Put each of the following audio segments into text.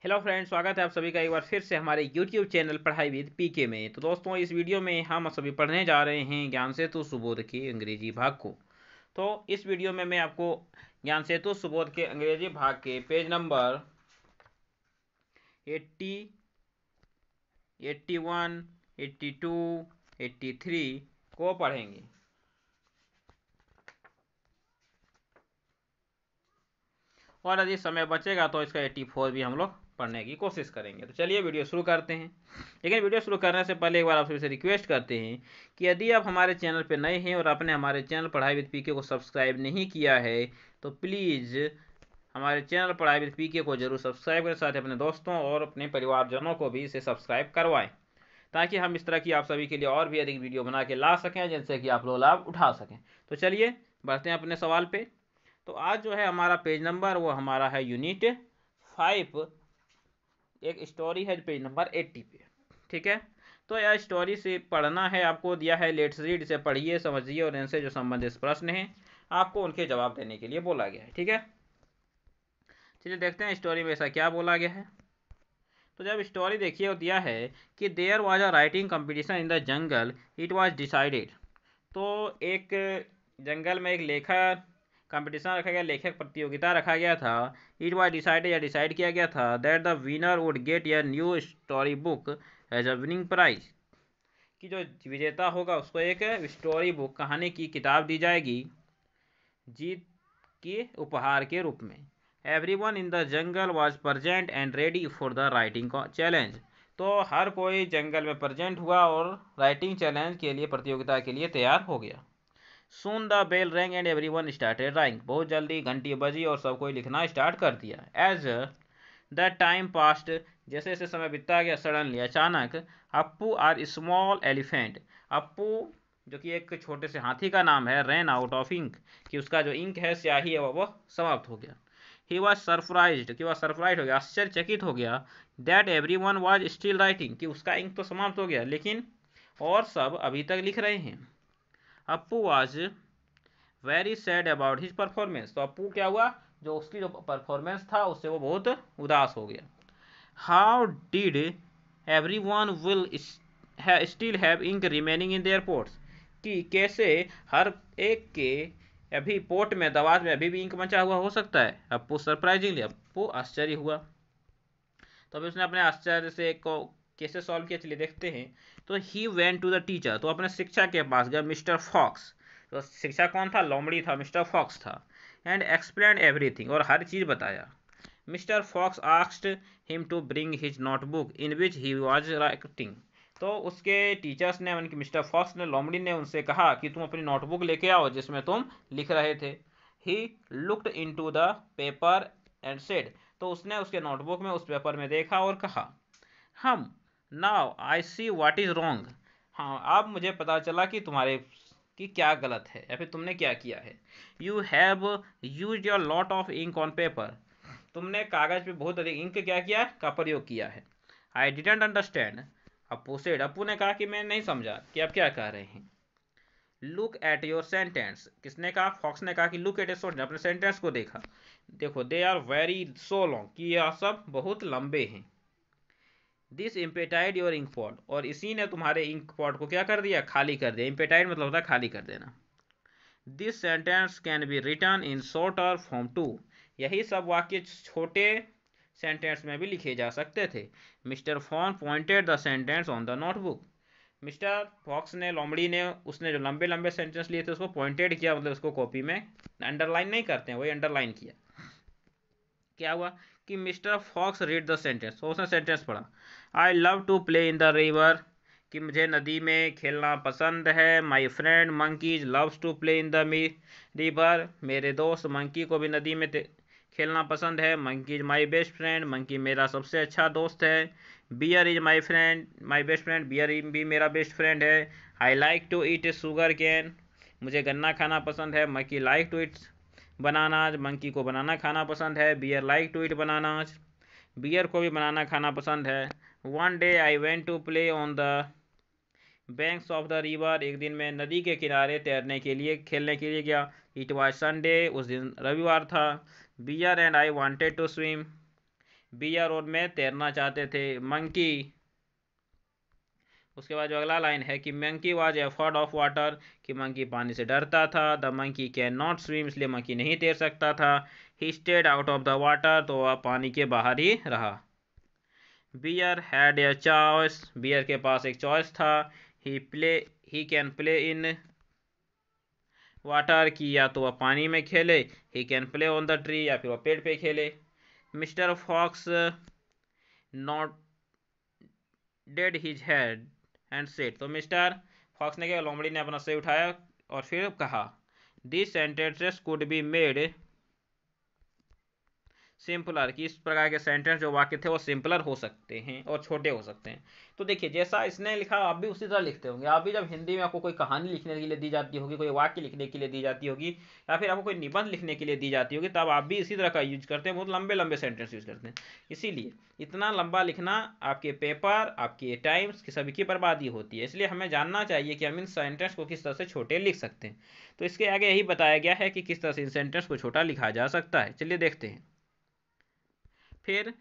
Hello friends, स्वागत है आप सभी का एक बार फिर से हमारे यूट्यूब चैनल पढ़ाई विद पीके में। तो दोस्तों, इस वीडियो में हम सभी पढ़ने जा रहे हैं ज्ञान सेतु सुबोध के अंग्रेजी भाग को। तो इस वीडियो में मैं आपको ज्ञान सेतु सुबोध के अंग्रेजी भाग के पेज नंबर 80, 81, 82, 83 को पढ़ेंगे। और यदि समय बचेगा तो इसका 84 भी हम लोग पढ़ने की कोशिश करेंगे। तो चलिए वीडियो शुरू करते हैं। लेकिन वीडियो शुरू करने से पहले एक बार आप सभी से रिक्वेस्ट करते हैं कि यदि आप हमारे चैनल पर नए हैं और आपने हमारे चैनल पढ़ाई विद पीके को सब्सक्राइब नहीं किया है तो प्लीज़ हमारे चैनल पढ़ाई विद पीके को जरूर सब्सक्राइब करें, साथ ही अपने दोस्तों और अपने परिवारजनों को भी इसे सब्सक्राइब करवाएं, ताकि हम इस तरह की आप सभी के लिए और भी अधिक वीडियो बना के ला सकें जिनसे कि आप लोग लाभ उठा सकें। तो चलिए बढ़ते हैं अपने सवाल पे। तो आज जो है हमारा पेज नंबर वो हमारा है यूनिट 5, एक स्टोरी है पेज नंबर 80 पे। ठीक है, तो यह स्टोरी से पढ़ना है, आपको दिया है लेट्स रीड, इसे पढ़िए, समझिए और इनसे जो संबंधित प्रश्न हैं आपको उनके जवाब देने के लिए बोला गया है। ठीक है, चलिए देखते हैं स्टोरी में ऐसा क्या बोला गया है। तो जब स्टोरी देखिए वो दिया है कि there was a writing competition in the jungle, it was decided. तो एक जंगल में एक लेखक कंपटीशन रखा गया, लेखक प्रतियोगिता रखा गया था। इट वाज डिसाइडेड, या डिसाइड किया गया था that the winner would get a new story book as a winning prize, कि जो विजेता होगा उसको एक स्टोरी बुक, कहानी की किताब दी जाएगी जीत के उपहार के रूप में। Everyone in the jungle was present and ready for the writing challenge. तो हर कोई जंगल में प्रेजेंट हुआ और राइटिंग चैलेंज के लिए, प्रतियोगिता के लिए तैयार हो गया। Soon the bell rang and everyone started writing. बहुत जल्दी घंटी बजी और सब कोई लिखना स्टार्ट कर दिया। As the time passed, जैसे जैसे समय बीतता गया, सडनली अचानक, Appu our small elephant, Appu जो कि एक छोटे से हाथी का नाम है, रैन आउट ऑफ इंक, कि उसका जो इंक है, स्याही है, वह समाप्त हो गया। ही वॉज सरप्राइज्ड, कि वह सरप्राइज हो गया, आश्चर्यचकित हो गया। That every one was still writing, कि उसका इंक तो समाप्त हो गया लेकिन और सब अभी तक लिख रहे हैं। Appu was very sad about his performance, तो अप्पू क्या हुआ, जो उसकी जो परफॉर्मेंस था उससे वो बहुत उदास हो गया। How did every one will still have ink remaining in their pots, कि कैसे हर एक के अभी पोर्ट में, दवात में अभी भी इंक बचा हुआ हो सकता है। अप्पू सरप्राइजिंगली, अप्पू आश्चर्य हुआ। तो अभी उसने अपने आश्चर्य से को कैसे सॉल्व किया, चलिए देखते हैं। तो he went to the teacher, तो अपने शिक्षक के पास गया, मिस्टर फॉक्स। तो शिक्षक कौन था, लोमड़ी था, मिस्टर फॉक्स था। एंड एक्सप्लेन एवरीथिंग, और हर चीज़ बताया। Mister fox asked him to bring his notebook in which he was writing. तो उसके टीचर्स ने, उनके मिस्टर फॉक्स ने, लोमड़ी ने उनसे कहा कि तुम अपनी नोटबुक लेके आओ जिसमें तुम लिख रहे थे। He looked into the paper and said, तो उसने उसके नोटबुक में, उस पेपर में देखा और कहा, हम now I see what is wrong, हाँ अब मुझे पता चला कि तुम्हारे कि क्या गलत है या फिर तुमने क्या किया है। You have use your lot of ink on paper, तुमने कागज पे बहुत अधिक इंक क्या किया का प्रयोग किया है। I didn't understand, Appu said, Appu ने कहा कि मैं नहीं समझा कि आप क्या कह रहे हैं। लुक एट योर सेंटेंस, किसने कहा, फॉक्स ने कहा कि लुक एट योर सेंटेंस, अपने सेंटेंस को देखा, देखो they are very so long, कि यह सब बहुत लंबे हैं। This impeded your ink pot, और इसी ने तुम्हारे इंक पॉट को क्या कर दिया, खाली कर दिया। इम्पेटाइड मतलब होता है खाली कर देना। This sentence can be written in shorter form too, यही सब वाक्य छोटे सेंटेंस में भी लिखे जा सकते थे। मिस्टर फॉन pointed the sentence on the notebook, Mister Fox ने, लोमड़ी ने, उसने जो लंबे लंबे सेंटेंस लिए थे उसको पॉइंटेड किया, मतलब उसको कॉपी में अंडरलाइन नहीं करते हैं, वही अंडरलाइन किया। क्या हुआ कि Mister Fox read the sentence, तो उसने सेंटेंस पढ़ा। I love to play in the river, कि मुझे नदी में खेलना पसंद है। My friend monkeys loves to play in the river, मेरे दोस्त मंकी को भी नदी में खेलना पसंद है। Monkeys my best friend, monkey मेरा सबसे अच्छा दोस्त है। Bear is my friend, my best friend, bear भी मेरा बेस्ट फ्रेंड है। I like to eat sugar cane, मुझे गन्ना खाना पसंद है। Monkey like to eat bananas, monkey को बनाना खाना पसंद है। Bear like to eat bananas, bear को भी बनाना खाना पसंद है। One day I went to play on the banks of the river, एक दिन मैं नदी के किनारे तैरने के लिए, खेलने के लिए गया। इट वाज संडे, उस दिन रविवार था। Bear and I wanted to swim, bear और मैं तैरना चाहते थे। मंकी, उसके बाद जो अगला लाइन है कि monkey was afraid of water, कि मंकी पानी से डरता था। The monkey can not swim, इसलिए मंकी नहीं तैर सकता था। He stayed out of the water, तो वह पानी के बाहर ही रहा। Bear had a choice, bear के पास एक चॉइस था। He can play in water, की या तो वह पानी में खेले। He can play on the tree, या फिर वह पेड़ पे खेले। Mister Fox nodded his head and said said, तो मिस्टर फॉक्स ने क्या, लोमड़ी ने अपना सिर उठाया और फिर कहा, this sentences could be made simpler, कि इस प्रकार के सेंटेंस जो वाक्य थे वो सिंपलर हो सकते हैं और छोटे हो सकते हैं। तो देखिए जैसा इसने लिखा आप भी उसी तरह लिखते होंगे। आप भी जब हिंदी में आपको कोई कहानी लिखने के लिए दी जाती होगी, कोई वाक्य लिखने के लिए दी जाती होगी, या फिर आपको कोई निबंध लिखने के लिए दी जाती होगी, तब आप भी इसी तरह का यूज करते हैं, बहुत लंबे लंबे सेंटेंस यूज करते हैं। इसीलिए इतना लंबा लिखना आपके पेपर, आपके टाइम्स की सभी की बर्बादी होती है। इसलिए हमें जानना चाहिए कि हम इन सेंटेंस को किस तरह से छोटे लिख सकते हैं। तो इसके आगे यही बताया गया है कि किस तरह से इन सेंटेंस को छोटा लिखा जा सकता है। चलिए देखते हैं। फिर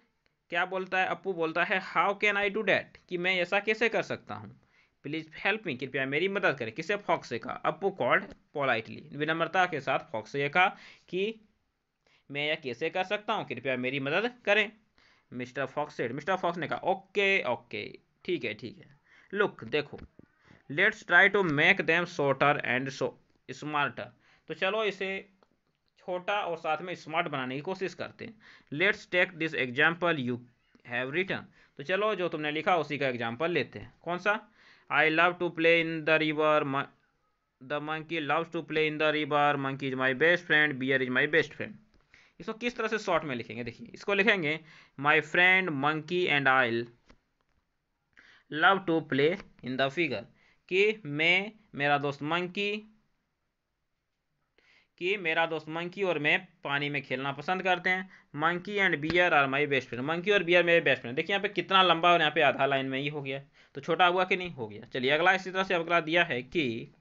क्या बोलता है, अप्पू बोलता है, how can I do that, कि मैं ऐसा कैसे कर सकता हूँ। प्लीज हेल्प मी, कृपया मेरी मदद करें। किसे, फॉक्स से कहा। अप्पू कॉल्ड पोलाइटली, विनम्रता के साथ फॉक्स से कहा कि मैं यह कैसे कर सकता हूँ, कृपया मेरी मदद करें। Mister Fox said, Mister Fox ने कहा, ओके ओके, ठीक है ठीक है। लुक, देखो, let's try to make them shorter and smarter, तो चलो इसे छोटा और साथ में स्मार्ट बनाने की कोशिश करते हैं। Let's take this example you have written, तो चलो जो तुमने लिखा उसी का एग्जाम्पल लेते हैं। कौन सा, I love to play in the river, the monkey loves to play in the river, monkey is my best friend, bear is my best friend. इसको किस तरह से शॉर्ट में लिखेंगे, देखिए इसको लिखेंगे, my friend monkey and I love to play in the figure, कि मैं, मेरा दोस्त मंकी, कि मेरा दोस्त मंकी और मैं पानी में खेलना पसंद करते हैं। Monkey and bear are my best friend, monkey और बियर मेरे बेस्ट फ्रेंड। देखिए यहाँ पे कितना लंबा, और यहाँ पे आधा लाइन में ही हो गया, तो छोटा हुआ कि नहीं, हो गया। चलिए अगला इसी तरह से अगला दिया है कि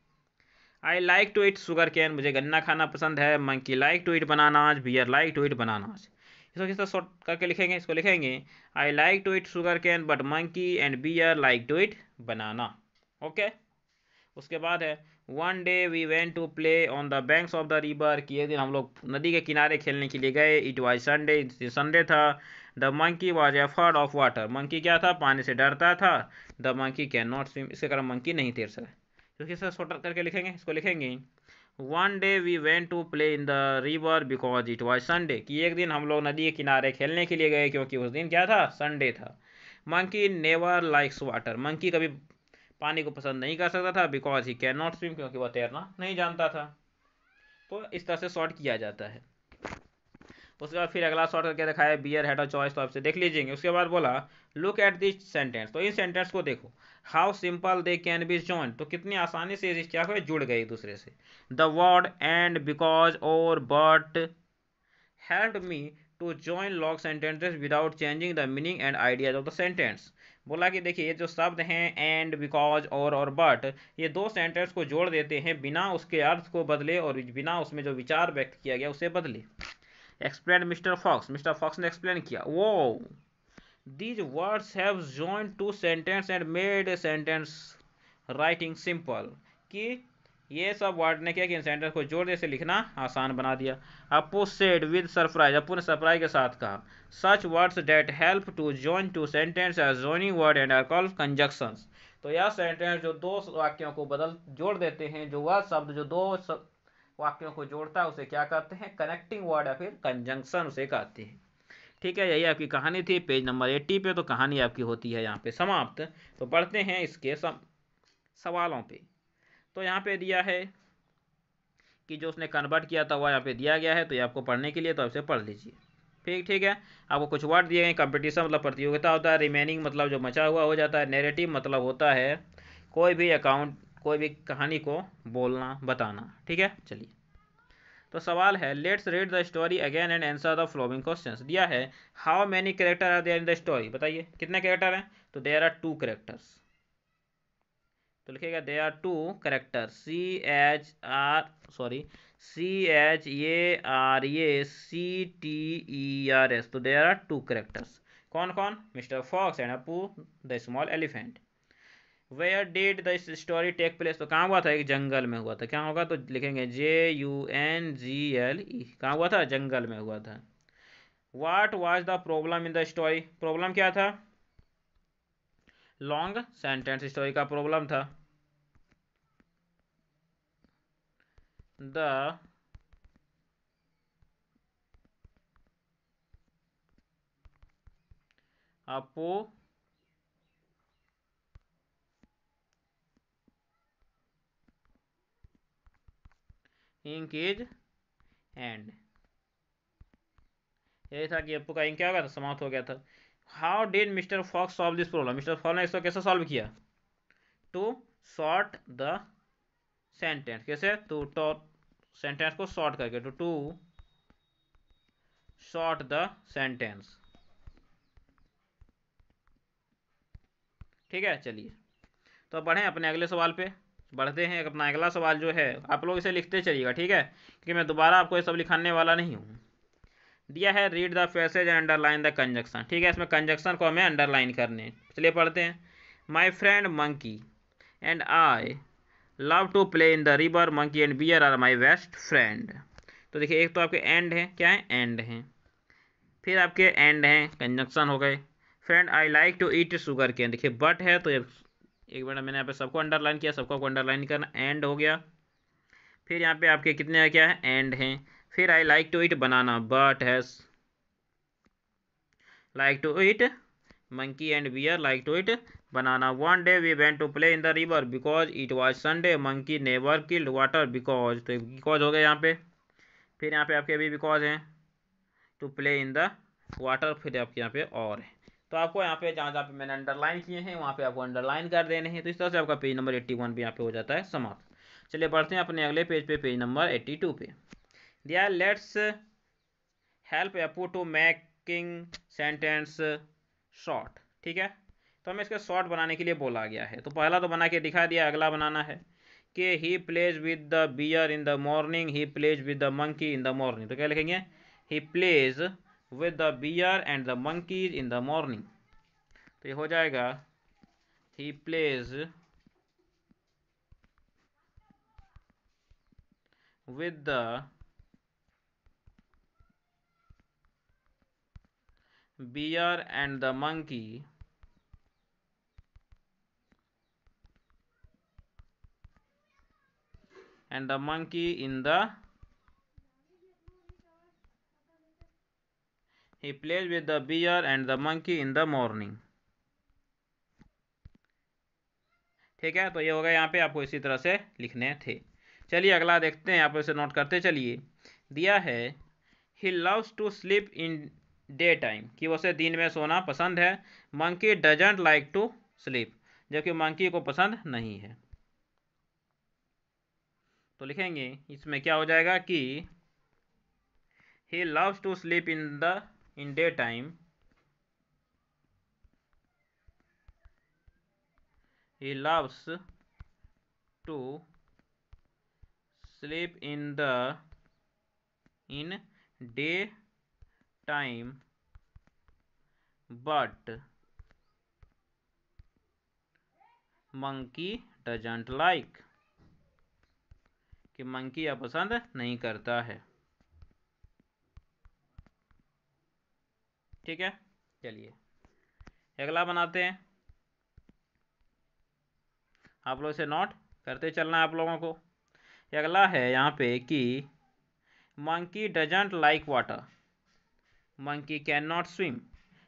I like to eat sugar cane, मुझे गन्ना खाना पसंद है। Monkey like to eat bananas, bear like to eat bananas. इसको किस तरह शॉर्ट करके लिखेंगे, इसको लिखेंगे, I like to eat sugar cane but monkey and bear like to eat banana. Okay. उसके बाद है, one day we went to play on the banks of the river, कि एक दिन हम लोग नदी के किनारे खेलने के लिए गए। इट वाज संडे, संडे था। The monkey was afraid of water, monkey क्या था, पानी से डरता था। The monkey can not swim, इसके कारण मंकी नहीं तैर सका। तो किस तरह शॉर्ट करके लिखेंगे, इसको लिखेंगे, one day we went to play in the river because it was Sunday, कि एक दिन हम लोग नदी के किनारे खेलने के लिए गए क्योंकि उस दिन क्या था, संडे था। Monkey never likes water, monkey कभी पानी को पसंद नहीं कर सकता था। Because he can not swim, क्योंकि वह तैरना नहीं जानता था। तो इस तरह से शॉर्ट किया जाता है। उसके बाद फिर अगला शॉर्ट करके दिखाया, बियर हैड अ चॉइस, तो आपसे देख लीजिएंगे। उसके बाद बोला, लुक एट दिस सेंटेंस, तो इन सेंटेंस को देखो, how simple they can be joined, तो कितनी आसानी से क्या हुए, जुड़ गए एक दूसरे से। द वर्ड एंड, बिकॉज और but helped me to join long sentences without changing the meaning and ideas of the sentence. बोला कि देखिए ये जो शब्द हैं एंड, बिकॉज और बट, ये दो सेंटेंस को जोड़ देते हैं बिना उसके अर्थ को बदले और बिना उसमें जो विचार व्यक्त किया गया उसे बदले। Explain Mister Fox, Mister Fox ने एक्सप्लेन किया, वो these words have joined two sentence and made a sentence writing simple, कि ये सब वर्ड ने क्या कि सेंटेंस को जोड़ दे से लिखना आसान बना दिया। Appu said with surprise, Appu ने सरप्राइज के साथ कहा, such words that help to join two sentence as joining word and are called conjunctions, तो यह सेंटेंस जो दो वाक्यों को बदल जोड़ देते हैं, जो वह शब्द जो दो वाक्यों को जोड़ता है उसे क्या कहते हैं, कनेक्टिंग वर्ड या फिर कंजंक्शन उसे कहते हैं। ठीक है, यही आपकी कहानी थी पेज नंबर 80 पे। तो कहानी आपकी होती है यहाँ पे समाप्त। तो बढ़ते हैं इसके सवालों पे। तो यहाँ पे दिया है कि जो उसने कन्वर्ट किया था वह यहाँ पे दिया गया है, तो ये आपको पढ़ने के लिए, तो इसे पढ़ लीजिए। ठीक है। आपको कुछ वर्ड दिए गए, कंपटीशन मतलब प्रतियोगिता होता है, रिमेनिंग मतलब जो बचा हुआ हो जाता है, नेरेटिव मतलब होता है कोई भी अकाउंट, कोई भी कहानी को बोलना, बताना। ठीक है, चलिए। तो सवाल है, let's read the story again and answer the following questions. दिया है, how many character are there in the story, बताइए कितने कैरेक्टर हैं। तो देयर आर 2 कैरेक्टर्स, तो लिखेगा देयर आर 2 कैरेक्टर, CHARES, तो देयर आर 2 कैरेक्टर्स। कौन कौन? Mister Fox and Appu the small elephant. Where did the story take place? तो कहाँ हुआ था? एक जंगल में हुआ था। क्या होगा? तो लिखेंगे JUNGLE। कहाँ हुआ था? जंगल में हुआ था। What was the problem in the story? Problem क्या था? लॉन्ग सेंटेंस स्टोरी का प्रॉब्लम था। The Appu ink is end. यही था कि अपू का इंक क्या हो गया था? समाप्त हो गया था। How did Mister Fox solve this problem? Mister Fox ने इसको कैसे सॉल्व किया? To short the sentence. कैसे? टू सेंटेंस को शॉर्ट करके, टू शॉर्ट द सेंटेंस। ठीक है, चलिए तो बढ़ें अपने अगले सवाल पे। बढ़ते हैं। अपना अगला सवाल जो है, आप लोग इसे लिखते चलिएगा, ठीक है, क्योंकि मैं दोबारा आपको ये सब लिखाने वाला नहीं हूँ। दिया है read the passage and underline the conjunction. ठीक है, इसमें कंजक्शन को हमें अंडरलाइन करने। चलिए पढ़ते हैं। My friend monkey and I love to play in the river. Monkey and bear are my best friend. तो देखिए, एक तो आपके एंड है, क्या है? एंड है। फिर आपके एंड हैं, कंजक्शन हो गए। Friend I like to eat sugar cane. देखिए बट है, तो एक मिनट, मैंने यहाँ पे सबको अंडरलाइन किया, सबको आपको अंडरलाइन करना। एंड हो गया। फिर यहाँ पे आपके कितने क्या है? एंड हैं। फिर I like to eat banana, but has like to eat. Monkey and bear like to eat banana. One day we went to play in the river because it was Sunday. Monkey never killed water because. तो because हो गया यहाँ पे। फिर यहाँ पे आपके अभी बिकॉज हैं to play in the water. फिर आपके यहाँ पे और है। तो आपको यहाँ पे जहाँ जहाँ पे मैंने अंडरलाइन किए हैं वहाँ पे आपको अंडरलाइन कर देने हैं। तो इस तरह से आपका पेज नंबर 81 भी यहाँ पे हो जाता है समाप्त। चलिए बढ़ते हैं अपने अगले पेज पे, पेज नंबर 82 पे। दिया let's help Appu to making sentence short. ठीक है, तो हमें इसके शॉर्ट बनाने के लिए बोला गया है। तो पहला तो बना के दिखा दिया, अगला बनाना है कि he plays with the bear in the morning, he plays with the monkey in the morning. तो क्या लिखेंगे? He plays with the bear and the monkeys in the morning. तो ये हो जाएगा he plays with the bear and the monkey and the monkey in the he plays with the bear and the monkey in the morning। ठीक है, तो ये हो गया। यहाँ पे आपको इसी तरह से लिखने थे। चलिए अगला देखते हैं, आप इसे नोट करते चलिए। दिया है he loves to sleep in day time, कि उसे दिन में सोना पसंद है। Monkey doesn't like to sleep, जबकि मंकी को पसंद नहीं है। तो लिखेंगे इसमें क्या हो जाएगा कि he loves to sleep in daytime, he loves to sleep in day time but monkey doesn't like, कि मंकी यह पसंद नहीं करता है। ठीक है, चलिए अगला बनाते हैं। आप लोग इसे नोट करते चलना है आप लोगों को। अगला है यहाँ पे कि monkey doesn't like water, monkey can not swim.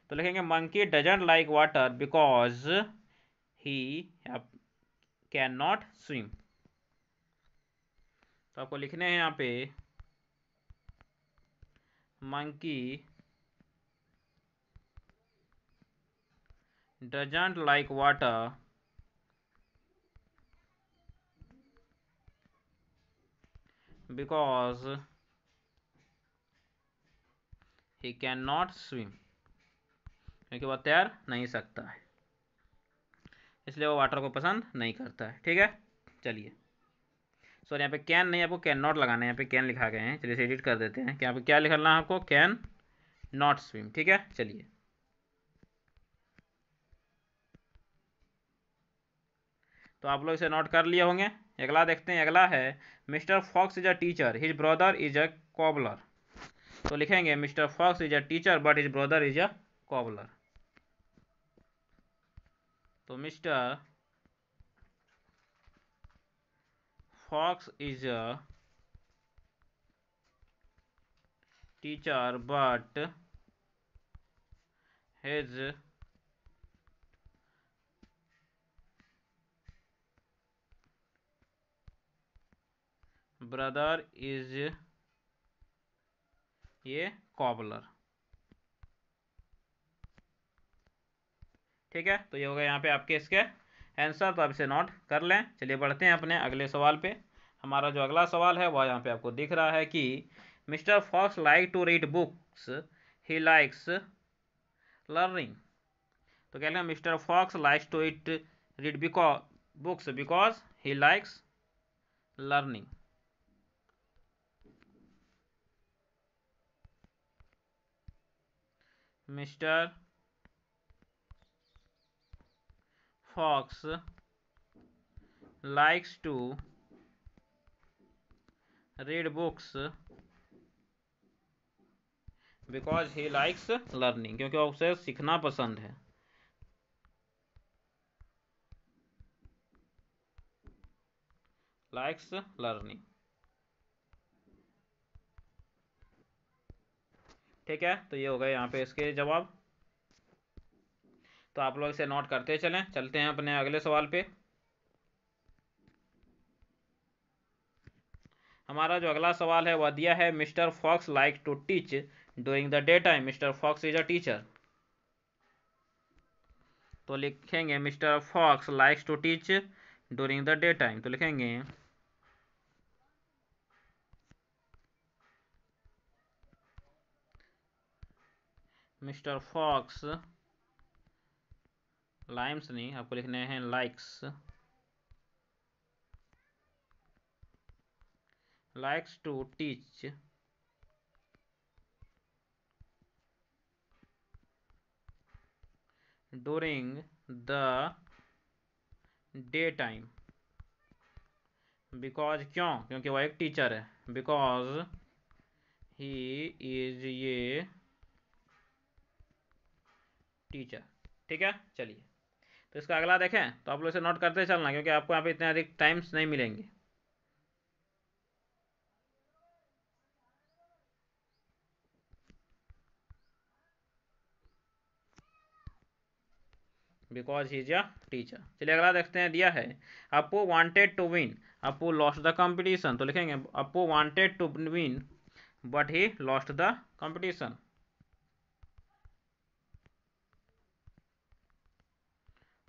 तो लिखेंगे monkey doesn't like water because he can not swim. तो आपको लिखने हैं यहाँ पे monkey doesn't like water because he can not swim, क्योंकि वह तैर नहीं सकता है, इसलिए वो वाटर को पसंद नहीं करता है। ठीक है, चलिए सॉरी, यहाँ पे कैन नहीं, आपको कैन नॉट लगाना है। यहाँ पे कैन लिखा गए हैं, चलिए इसे एडिट कर देते हैं कि यहाँ पे क्या लिखना है आपको, कैन नॉट स्विम। ठीक है, चलिए तो आप लोग इसे नोट कर लिए होंगे। अगला देखते हैं, अगला है mister Fox is a teacher, his brother is a cobbler. तो लिखेंगे mister Fox is a teacher but his brother is a cobbler. तो mister Fox is a teacher but his brother is ये कॉबलर। ठीक है, तो ये हो गया यहाँ पे आपके इसके आंसर। तो आप इसे नोट कर लें। चलिए बढ़ते हैं अपने अगले सवाल पे। हमारा जो अगला सवाल है वह यहाँ पे आपको दिख रहा है कि Mister Fox like to read books, he likes learning. तो कह लें Mister Fox likes to read books because he likes learning. Mister Fox likes to read books because he likes learning, क्योंकि उसे सीखना पसंद है। likes learning। ठीक है, तो ये हो गए यहाँ पे इसके जवाब। तो आप लोग इसे नोट करते चलें। चलते हैं अपने अगले सवाल पे। हमारा जो अगला सवाल है वह दिया है mister Fox like to teach during the day time, Mister Fox is a teacher. तो लिखेंगे mister Fox likes to teach during the day time. तो लिखेंगे मिस्टर फॉक्स, लाइम्स नहीं, आपको लिखने हैं likes, likes to teach during the daytime because, क्योंकि वह एक टीचर है, because he is ये टीचर। ठीक है, चलिए तो इसका अगला देखें। तो आप लोग इसे नोट करते चलना क्योंकि आपको यहाँ पे इतने अधिक टाइम्स नहीं मिलेंगे। Because he is a teacher. चलिए अगला देखते हैं, दिया है Apu wanted to win, Apu lost the competition. तो लिखेंगे Apu wanted to win but he lost the competition.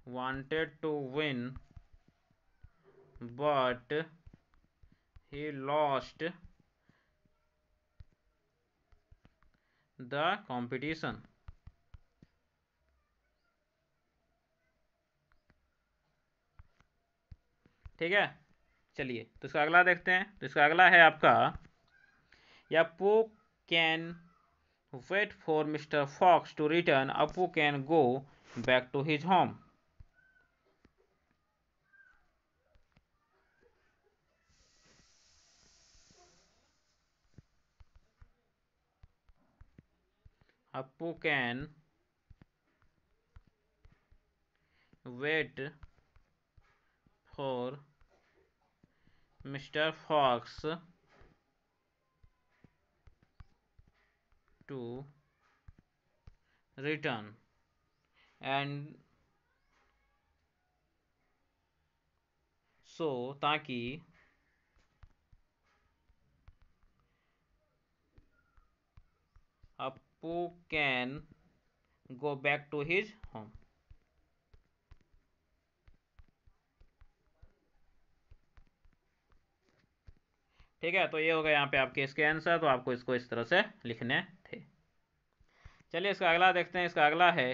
wanted to win but he lost the competition। ठीक है, चलिए तो इसका अगला देखते हैं। तो इसका अगला है आपका Apu can wait for mister Fox to return, Apu can go back to his home. Apu can wait for mister Fox to return and so, ताकि Apu can go back to his home. ठीक है, तो ये हो गया यहाँ पे आपके इसके आंसर। तो आपको इसको इस तरह से लिखने थे। चलिए इसका अगला देखते हैं। इसका अगला है,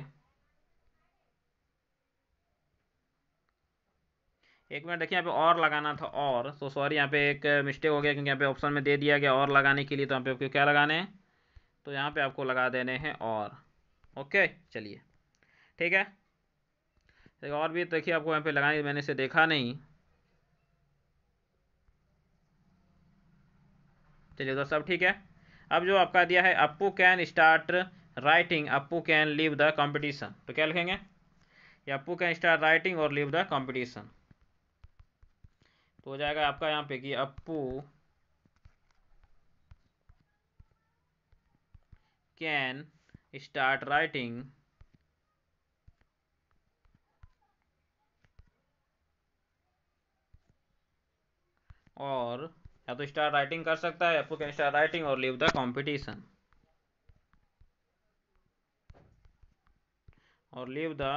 एक मिनट देखिए, यहाँ पे और लगाना था और, तो सॉरी यहाँ पे एक मिस्टेक हो गया क्योंकि यहाँ पे ऑप्शन में दे दिया गया और लगाने के लिए। तो यहाँ पे आपको क्या लगाने हैं, तो यहाँ पे आपको लगा देने हैं और। ओके, चलिए ठीक है। एक और भी देखिए आपको यहाँ पे लगाने, मैंने इसे देखा नहीं। चलिए तो सब ठीक है। अब जो आपका दिया है Appu can start writing, Appu can leave the competition, तो क्या लिखेंगे? या अप्पू कैन स्टार्ट राइटिंग और लीव द कंपटीशन, तो हो जाएगा आपका यहाँ पे कि अप्पू कैन स्टार्ट राइटिंग और, या तो स्टार्ट राइटिंग कर सकता है, अप्पू कैन स्टार्ट राइटिंग और लीव द कंपटीशन, और लीव द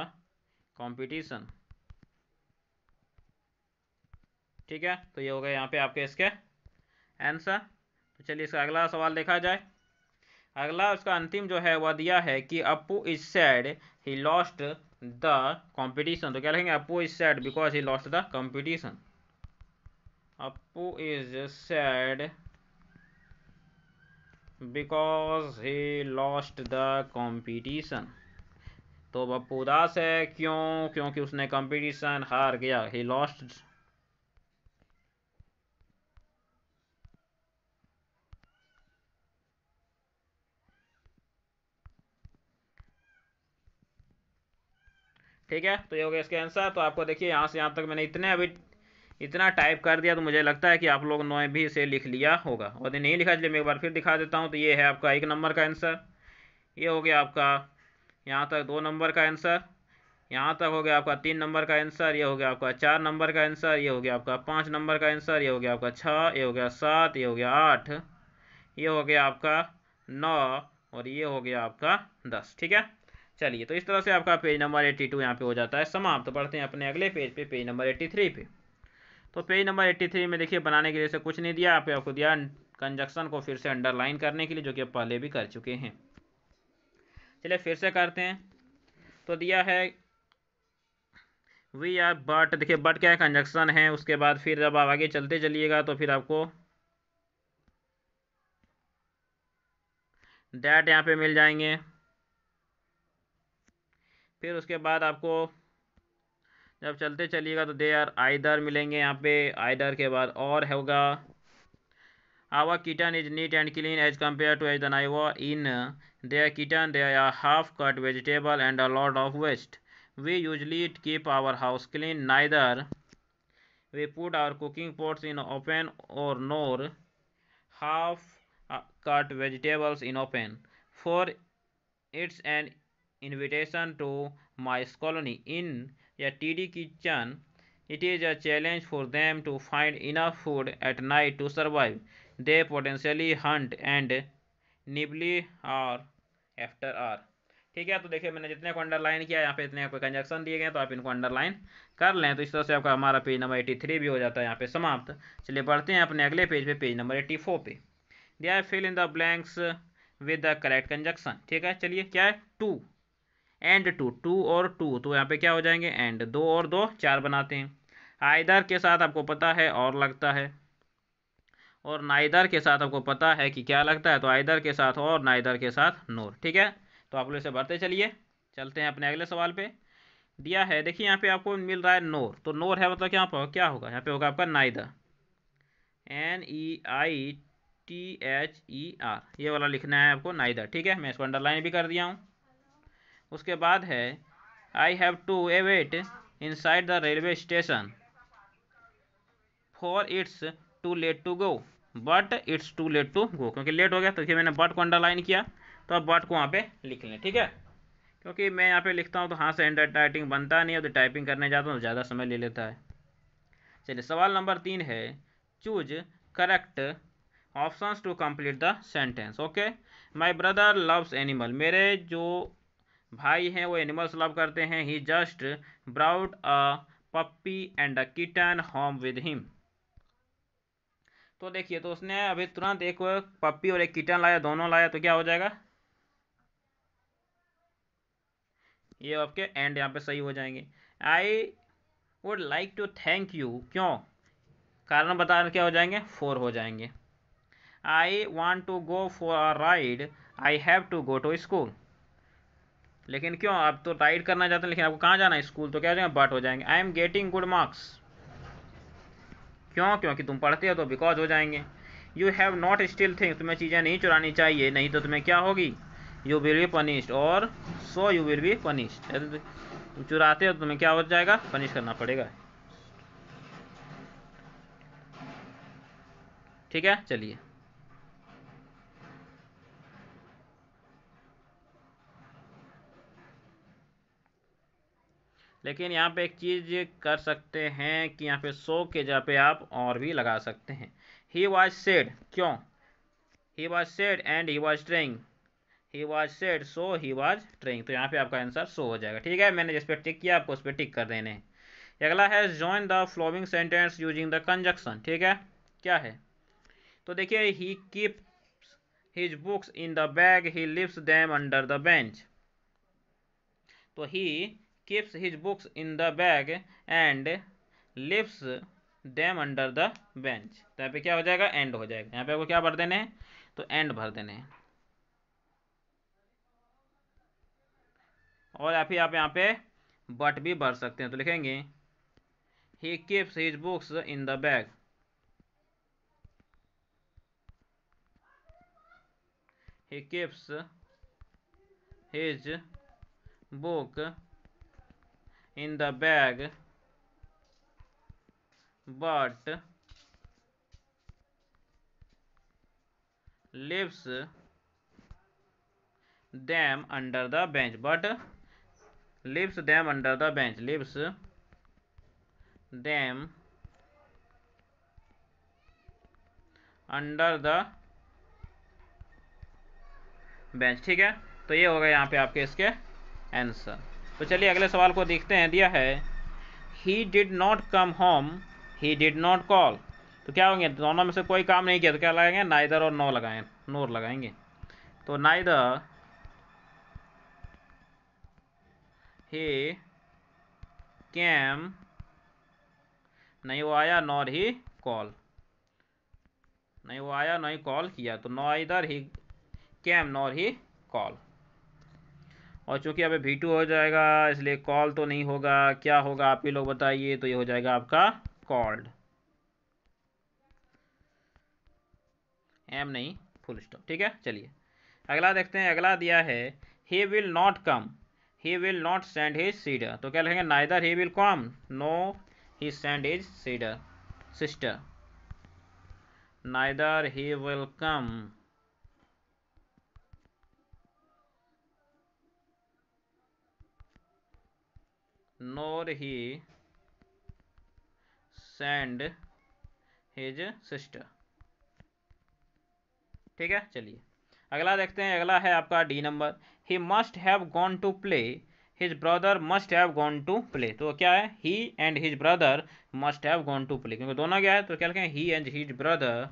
कंपटीशन। ठीक है, तो ये हो गया यहाँ पे आपके इसके आंसर। तो चलिए इसका अगला सवाल देखा जाए। अगला उसका अंतिम जो है वह दिया है कि Appu is sad he lost the competition, तो क्या लिखेंगे? Appu is sad because he lost the competition, Appu is sad because he lost the competition. तो अप्पू उदास है क्यों? क्योंकि उसने कंपटीशन हार गया, ही लॉस्ट। ठीक है, तो ये हो गया इसके आंसर। तो आपको देखिए यहाँ से यहाँ तक मैंने इतना टाइप कर दिया, तो मुझे लगता है कि आप लोग ने भी इसे लिख लिया होगा, और यदि नहीं लिखा चलिए मैं एक बार फिर दिखा देता हूँ। तो ये है आपका 1 नंबर का आंसर, ये हो गया आपका यहाँ तक 2 नंबर का आंसर, यहाँ तक हो गया आपका 3 नंबर का आंसर, ये हो गया आपका 4 नंबर का आंसर, ये हो गया आपका 5 नंबर का आंसर, ये हो गया आपका 6, ये हो गया 7, ये हो गया 8, ये हो गया आपका 9, और ये हो गया आपका 10। ठीक है, चलिए तो इस तरह से आपका पेज नंबर 82 यहाँ पे हो जाता है समाप्त। तो बढ़ते हैं अपने अगले पेज पे, पेज नंबर 83 पे। तो पेज नंबर 83 में देखिए बनाने के लिए से कुछ नहीं दिया, आपको दिया कंजक्शन को फिर से अंडरलाइन करने के लिए, जो कि पहले भी कर चुके हैं। चलिए फिर से करते हैं। तो दिया है वी आर बट, देखिए बट क्या है? कंजक्शन है। उसके बाद फिर जब आप आगे चलते चलिएगा तो फिर आपको दैट यहाँ पे मिल जाएंगे। फिर उसके बाद आपको जब चलते चलिएगा तो दे आर आइदर मिलेंगे, यहाँ पे आइदर के बाद और होगा our kitchen is neat and clean as compare to as the नाइवा in their kitchen there are half cut vegetable and a lot of waste we usually keep our house clean neither we put our cooking pots in open or nor half cut vegetables in open for it's an invitation to my colony in a TD kitchen. It is a challenge for them to find enough food at night to survive. They potentially hunt and nibble hour after hour. ठीक है, तो देखिए मैंने जितने को underline किया, यहाँ पे इतने आपको कंजक्शन दिए गए, तो आप इनको अंडरलाइन कर लें। तो इस तरह से आपका हमारा पेज नंबर 83 भी हो जाता है यहाँ पे समाप्त। चलिए बढ़ते हैं अपने अगले पेज पे, पेज नंबर 84 पे। दिया है fill in the blanks with the correct conjunction. ठीक है, चलिए क्या है? टू एंड टू, टू और टू, तो यहाँ पे क्या हो जाएंगे? एंड, दो और दो 4 बनाते हैं। आइदर के साथ आपको पता है और लगता है, और नाइदर के साथ आपको पता है कि क्या लगता है, तो आइदर के साथ और, नाइदर के साथ नोर। ठीक है, तो आप लोग इसे भरते चलिए। चलते हैं अपने अगले सवाल पे। दिया है देखिए यहाँ पे आपको मिल रहा है नोर, तो नोर है मतलब क्या होगा? यहाँ पे होगा आपका नाइदर, NEITHER, ये वाला लिखना है आपको नाइदर। ठीक है, मैं इसको अंडरलाइन भी कर दिया हूँ। उसके बाद है I have to await inside the railway station for it's too late to go, but it's too late to go, क्योंकि लेट हो गया तो देखिए मैंने बट को अंडरलाइन किया, तो अब बट को वहाँ पे लिख लें। ठीक है, क्योंकि मैं यहाँ पे लिखता हूँ तो हाथ से हैंड राइटिंग बनता नहीं है, तो टाइपिंग करने जाता हूँ तो ज़्यादा समय ले लेता है। चलिए सवाल नंबर 3 है choose correct options to complete the sentence. Okay, my brother loves animal, मेरे जो भाई हैं वो एनिमल्स लव करते हैं। He just brought a puppy and a kitten home with him, तो देखिए तो उसने अभी तुरंत एक पप्पी और एक किटन लाया, दोनों लाया, तो क्या हो जाएगा? ये आपके एंड यहाँ पे सही हो जाएंगे। I would like to thank you, क्यों? कारण बता क्या हो जाएंगे? 4 हो जाएंगे। I want to go for a ride, I have to go to school, लेकिन क्यों, आप तो राइट करना चाहते हैं लेकिन आपको कहाँ जाना है, स्कूल, तो क्या हो जाएगा, बट हो जाएंगे। I am getting good marks, क्यों, क्योंकि तुम पढ़ते हो तो बिकॉज हो जाएंगे। You have not still things, तुम्हें चीज़ें नहीं चुरानी चाहिए, नहीं तो तुम्हें क्या होगी, यू विल बी पनिश्ड, और so you will be punished, तुम चुराते हो तो तुम्हें क्या हो जाएगा, पनिश करना पड़ेगा। ठीक है, चलिए। लेकिन यहाँ पे एक चीज़ कर सकते हैं कि यहाँ पे सो के जगह पे आप और भी लगा सकते हैं। ही वॉज सेड, क्यों, he was said and he was trying, he was said so he was trying, तो यहाँ पे आपका आंसर सो हो जाएगा। ठीक है, मैंने जिस पे टिक किया आपको उस पर टिक कर देने हैं। अगला है join the following sentence using the conjunction. ठीक है, क्या है, तो देखिए, he keeps his books in the bag, he leaves them under the bench. तो he keeps his books in the bag and leaves them under the bench, तो यहाँ पे क्या हो जाएगा, एंड हो जाएगा। यहाँ पे आपको क्या भर देने हैं, तो एंड भर देने हैं। और आप यहाँ पे बट भी भर सकते हैं, तो लिखेंगे he keeps his books in the bag, he keeps his book in the bag but leaves them under the bench, but leaves them under the bench, leaves them under the bench. ठीक है, तो ये हो गए यहाँ पे आपके इसके आंसर। तो चलिए अगले सवाल को देखते हैं। दिया है he did not come home, he did not call, तो क्या होंगे, दोनों में से कोई काम नहीं किया, तो क्या लगाएंगे, नाइदर और नो लगाएं, नोर लगाएंगे। तो नाइदर ही कैम, नहीं वो आया, नॉर ही कॉल, नहीं वो आया नहीं कॉल किया, तो नाइदर ही कैम नॉर ही कॉल। और चूंकि यहाँ पे V2 हो जाएगा इसलिए कॉल तो नहीं होगा, क्या होगा आप ही लोग बताइए, तो ये हो जाएगा आपका कॉल्ड, एम नहीं, फुल स्टॉप। ठीक है, चलिए अगला देखते हैं। अगला दिया है he will not come, he will not send his sister, तो क्या लिखेंगे, neither he will come, nor he send his sister sister, neither he will come nor he send his sister। ठीक है, चलिए अगला देखते हैं। अगला है आपका D number, he must have gone to play, his brother must have gone to play, तो क्या है, he and his brother must have gone to play, क्योंकि दोनों क्या है, तो क्या लिखेंगे, he and his brother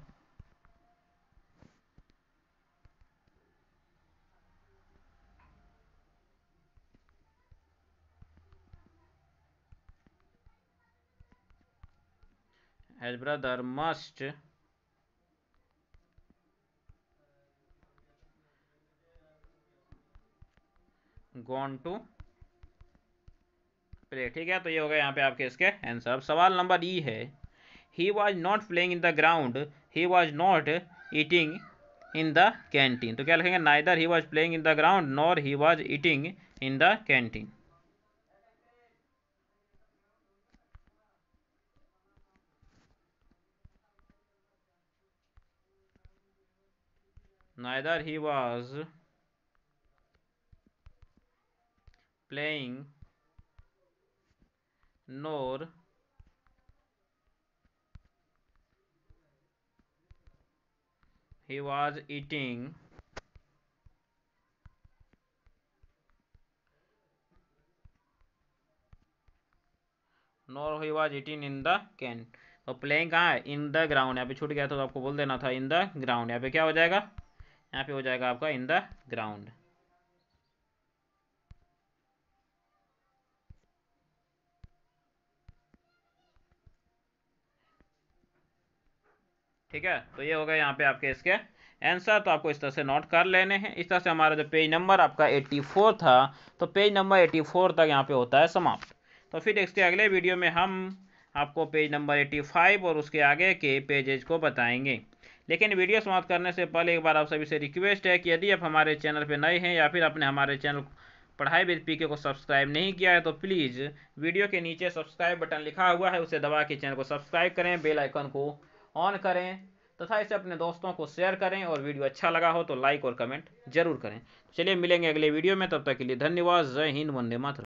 his brother must gone to play. ठीक है, तो ये हो गया यहाँ पे आपके इसके आंसर। अब सवाल नंबर ई है, he was not playing in the ground, he was not eating in the canteen, तो क्या लिखेंगे, neither he was playing in the ground nor he was eating in the canteen. neither he was playing nor he was eating nor he was eating in the can, तो playing कहाँ है, in the ground, यहाँ पे छूट गया तो आपको बोल देना था इन द ग्राउंड, यहाँ पे क्या हो जाएगा, यहाँ पे हो जाएगा आपका इन द ग्राउंड। ठीक है, तो ये हो गए यहाँ पे आपके इसके आंसर तो आपको इस तरह से नोट कर लेने हैं। इस तरह से हमारा जो पेज नंबर आपका 84 था, तो पेज नंबर 84 तक यहाँ पे होता है समाप्त। तो फिर इसके अगले वीडियो में हम आपको पेज नंबर 85 और उसके आगे के पेजेज को बताएंगे। लेकिन वीडियो समाप्त करने से पहले एक बार आप सभी से रिक्वेस्ट है कि यदि आप हमारे चैनल पर नए हैं या फिर आपने हमारे चैनल पढ़ाई विद पीके को सब्सक्राइब नहीं किया है, तो प्लीज़ वीडियो के नीचे सब्सक्राइब बटन लिखा हुआ है, उसे दबा के चैनल को सब्सक्राइब करें, बेल आइकन को ऑन करें तथा इसे अपने दोस्तों को शेयर करें, और वीडियो अच्छा लगा हो तो लाइक और कमेंट जरूर करें। चलिए मिलेंगे अगले वीडियो में, तब तक के लिए धन्यवाद। जय हिंद, वंदे मातरम।